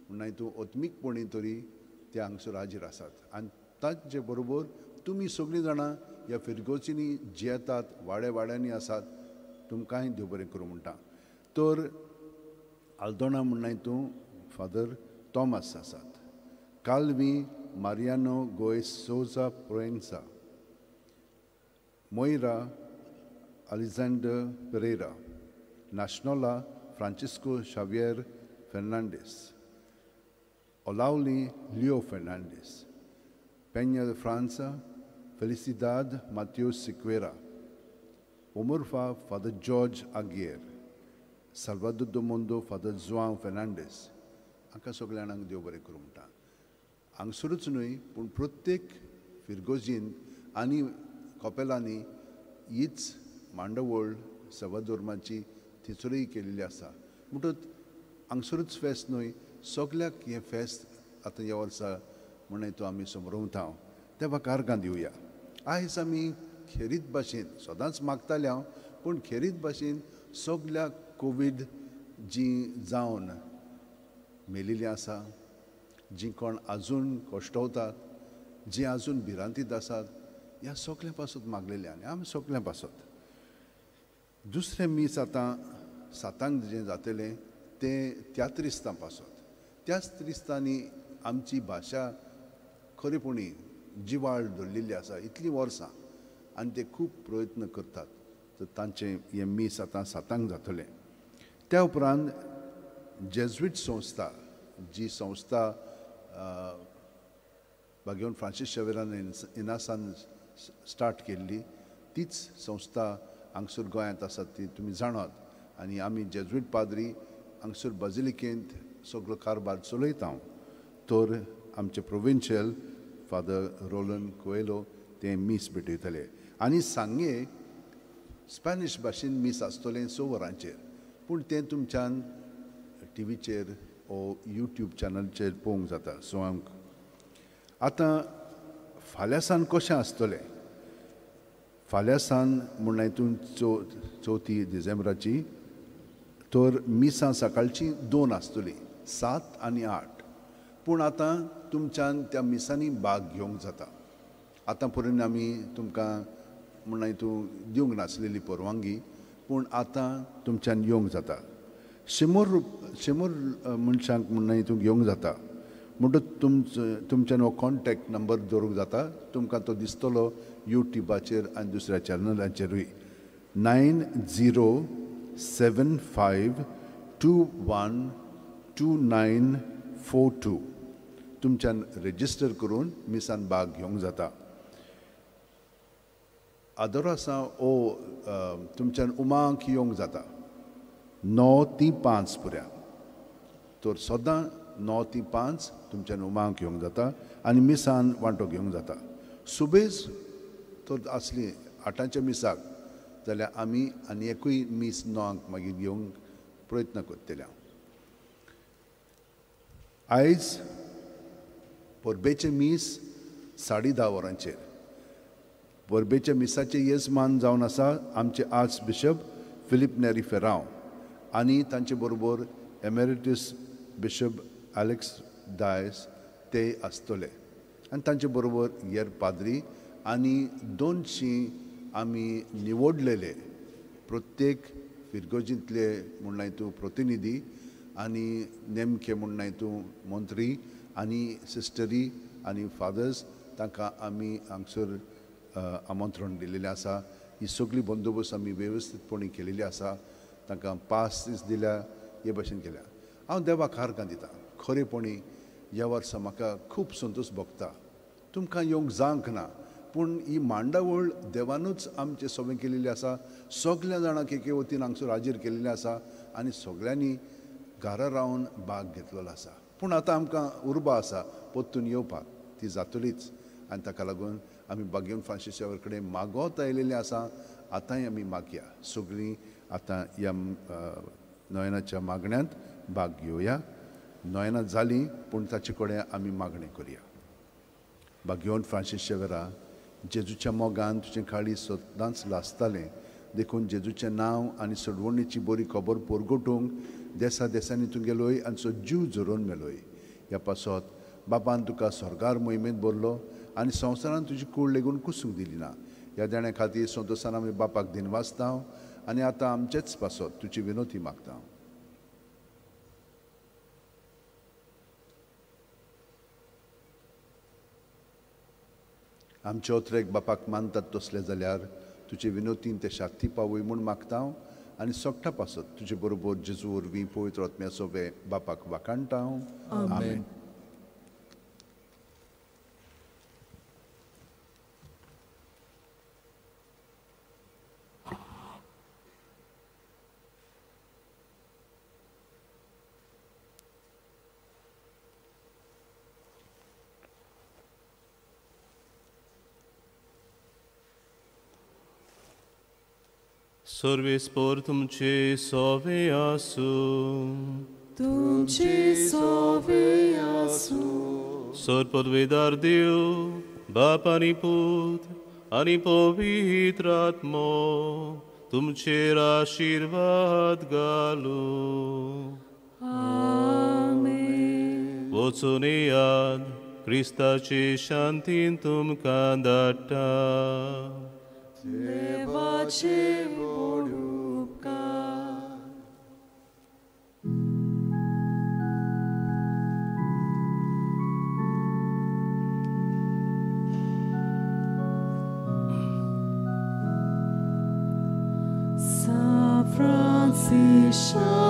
म्हणून हितून ओत्मीकपणी तरी ते हांगसर हाजीर आसात. आनी तांचे बरोबर तुमी सगळीं जाणां ह्या फिरगोचींनी जियेतात, वाड्यांनी आसात. तुमकांय देव बरें करूं म्हणटा. तर आल्दोणा म्हणून हितून फादर थॉमस आसात. Kalvi Mariano Goes Souza Proenca, Moira Alexander Pereira, Nachinola Francisco Xavier Fernandes, Olauli Leo Fernandez, Peña de França, Felicidad Mateus Siqueira, Omurfa Father George Aguirre, Salvador do Mundo Father João Fernandes. हांकां सगळ्यांक देव बरें करूं म्हणटा. हांगसरूच न्हय पूण प्रत्येक फिरगोजीन आनी कपेलांनी हीच मांडवळ सेवाधर्माची थिचोरी केलेली आसा. म्हणटच हांगसरूच फेस्त न्हय, सगळ्याक हें फेस्त आतां ह्या वर्सा म्हणून हितून आमी समरवता. देवाक आर्गां दिवया. आयज आमी खेरीत भाशेन सदांच मागताले हांव, पूण खेरीत भाशेन सगळ्याक कोवीड जीं जावन मेलिल्लीं आसा, जीं कोण आजून कश्टवतात, जीं आजून भिरांतीत आसात, ह्या सगळ्या पासून मागलेलें आनी आमी सगळ्या पासून. दुसरें मीस आतां 7 जें जातलें तें त्या त्रिस्तां पासून. त्याच त्रिस्तांनी आमची भाशा खरेपणी जिवाळ धरलेली आसा इतलीं वर्सां आनी ते खूब प्रयत्न करतात. तर तांचें हें मीस आतां 7 जातलें. त्या उपरांत जेजुईट संस्था, जी संस्था भाग्योन फ्रांसीस शेवेरान इनासान स्टार्ट केल्ली, तीच संस्था हांगसर गोंयांत आसा ती तुमी जाणात. आनी आमी जेजुईट पाद्री हांगसर बाजिलिकेंत सगळो कारबार चलयता. तर आमचे प्रोविन्शियल फादर रोलन कोएलो ते मीस भेटयतले. आनी सांगे स्पॅनिश भाशेन मीस आसतलें 6 वरांचेर, पूण तें तुमच्यान टीव्हीचेर ओ यूट्यूब चॅनलचेर पळोवंक जाता. सो आतां फाल्यां सान कशें आसतलें? फाल्यां सान म्हणून हितून 4 डिसेंबराची तर मिसां सकाळची 2 आसतलीं, 7 आनी 8. पूण आतां तुमच्यान त्या मिसांनी भाग घेवंक जाता. आतां पर्यंत आमी तुमकां म्हणून हितून दिवंक नासलेली परवानगी, पूण आतां तुमच्यान येवंक जाता. शेमोर मनशांक म्हणून हितून घेवंक जाता. म्हणटच तुमच्यान हो कॉन्टॅक्ट नंबर दवरूंक जाता. तुमकां तो दिसतलो यूट्यूबाचेर आनी दुसऱ्या चॅनलांचेरूय. 9075212942 तुमच्यान रेजिस्टर करून मिसान भाग घेवंक जाता. आदोरासा ओ तुमच्यान उमांक येवंक जाता 9 ती 5 पुऱ्या. तर सदां 9 ती 5 तुमच्यान उमांक येवंक जाता आनी मिसान वांटो घेवंक जाता. सुबेज तर आसली 8च्या मिसाक जाल्यार आमी आनी एकूय मीस 9 मागीर घेवंक प्रयत्न करतले. आयज परबेचे मीस 10:30 वरांचेर. परबेच्या मिसाचे येजमान जावन आसा आमचे आर्च बिशप फिलीप नेरी फेरांव आनी तांचे बरोबर एमेरिटस बिशप एलेक्स डायस ते आसतले आनी तांचे बरोबर हेर पाद्री आनी 200 आमी निवडलेले प्रत्येक फिरगोजींतले म्हणल्यार तूं प्रतिनिधी आनी नेमके म्हणल्यार तूं मंत्री आनी सिस्टरी आनी फादर्स तांकां आमी हांगसर आमंत्रण दिलेलें आसा. ही सगळी बंदोबस्त आमी वेवस्थीतपणी केलेली आसा. तांकां पास दिल्या हे भशेन केल्या. हांव देवाक हारकां दिता. खरेपणी ह्या वर्सा म्हाका खूब संतोश भोगता. तुमकां येवंक जावंक ना पूण ही मांडावळ देवानूच आमचे सगळें केलेली आसा. सगळ्या जाणांक एके वतीन हांगसर हाजीर केलेलें आसा आनी सगळ्यांनी घरा रावन भाग घेतलेलो आसा. पूण आतां आमकां उर्बा आसा परतून येवपाक. ती जातलीच आनी ताका लागून आमी बागेवन फ्रांसीस कडेन मागोत आयलेले आसा. आतांय आमी मागया. सगळीं आतां ह्या नोयनाच्या मागण्यांत भाग घेवया. नोयनां जालीं पूण ताचे कडेन आमी मागणी करुया. बागेवन फ्रांसीस शेवेरा जेजूच्या मोगान तुजें काळी सदांच लासतालें. देखून जेजूचें नांव आनी सडवणीची बरी खबर परगटूंक देसा देसांनी तूं गेलोय आनी सो जीव जोरोवन मेलोय. ह्या पासत बापान तुका स्वर्गार मोहिमेंत भरलो आनी संवसारान तुजी कूड लेगून कुसूंक दिली ना. ह्या देण्या खातीर संतोशान आमी बापाक दिनवासता आनी आतां आमचेच पासत तुजी विनोती मागता. आमचे ओत्रेक बापाक मानतात तसले जाल्यार तुजे विनोतीन ते शाक्ती पावय म्हूण मागता आनी सोगटा पासत तुजे बरोबर जेजू वरवीं पवित्र आत्म्या सोबे बापाक वाखाणटा. आमेन. Sorvespor तुमचे सोवे आसू. तुमचे सोवे आसू. सोरपदवेदार देव बाप आनी पूत आनी पवित्र आत्मो तुमचेर आशिर्वाद घालू. आमेन. वचून येयात. क्रिस्ताचे शांतीन तुमकां धाडटा. देवाचे व्हड उपकार. San Francisco